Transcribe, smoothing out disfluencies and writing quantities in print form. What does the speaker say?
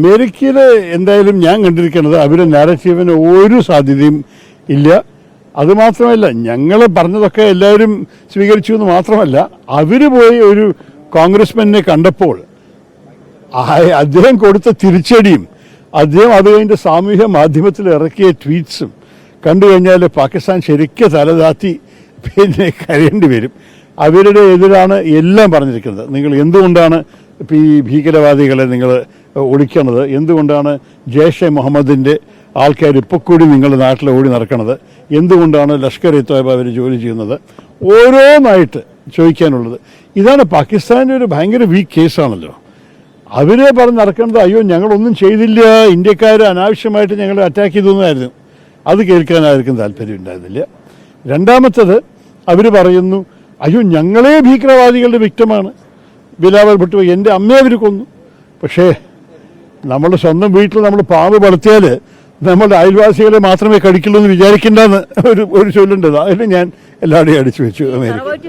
അമേരിക്കയിൽ എന്തായാലും ഞാൻ കണ്ടിരിക്കുന്നത് അവരുടെ നാരറ്റീവിന് ഒരു സാധ്യതയും ഇല്ല. അതുമാത്രമല്ല, ഞങ്ങൾ പറഞ്ഞതൊക്കെ എല്ലാവരും സ്വീകരിച്ചു എന്ന് മാത്രമല്ല, അവർ പോയി ഒരു കോൺഗ്രസ്മാനെ കണ്ടപ്പോൾ അദ്ദേഹം കൊടുത്ത തിരിച്ചടിയും അദ്ദേഹം അത് കഴിഞ്ഞ് സാമൂഹ്യ മാധ്യമത്തിൽ ഇറക്കിയ ട്വീറ്റ്സും കണ്ടു കഴിഞ്ഞാൽ പാകിസ്ഥാൻ ശരിക്കും തലതാത്തി പിന്നെ കരയേണ്ടി വരും. അവരുടെ എതിരാണ് എല്ലാം പറഞ്ഞിരിക്കുന്നത്. നിങ്ങൾ എന്തുകൊണ്ടാണ് ഇപ്പോൾ ഈ ഭീകരവാദികളെ നിങ്ങൾ ഒളിക്കണത്, എന്തുകൊണ്ടാണ് ജെയ്ഷെ മുഹമ്മദിൻ്റെ ആൾക്കാർ ഇപ്പോൾ കൂടി നിങ്ങളുടെ നാട്ടിൽ ഓടി നടക്കുന്നത്, എന്തുകൊണ്ടാണ് ലഷ്കർ ഇ തോയ്ബ അവർ ജോലി ചെയ്യുന്നത്, ഓരോന്നായിട്ട് ചോദിക്കാനുള്ളത്. ഇതാണ് പാകിസ്ഥാൻ്റെ ഒരു ഭയങ്കര വീക്ക് കേസാണല്ലോ. അവരെ പറഞ്ഞ് നടക്കുന്നത് അയ്യോ ഞങ്ങളൊന്നും ചെയ്തില്ല, ഇന്ത്യക്കാർ അനാവശ്യമായിട്ട് ഞങ്ങളെ അറ്റാക്ക് ചെയ്തൊന്നായിരുന്നു. അത് കേൾക്കാൻ ആർക്കും താല്പര്യം ഉണ്ടായിരുന്നില്ല. രണ്ടാമത്തത് അവർ പറയുന്നു അയ്യോ ഞങ്ങളെ ഭീകരവാദികളുടെ വിക്ടമാണ്, ബിലാവൽ ഭുട്ടോ എൻ്റെ അമ്മയെ അവർ കൊന്നു. പക്ഷേ നമ്മുടെ സ്വന്തം വീട്ടിൽ നമ്മൾ പാമ്പ് വളർത്തിയാൽ നമ്മുടെ അയൽവാസികളെ മാത്രമേ കടിക്കുള്ളൂ എന്ന് വിചാരിക്കേണ്ടെന്ന് ഒരു ചൊല്ലുണ്ടത്. അതിന് ഞാൻ എല്ലാവരുടെയും അടിച്ചു വെച്ചു. അമേരിക്ക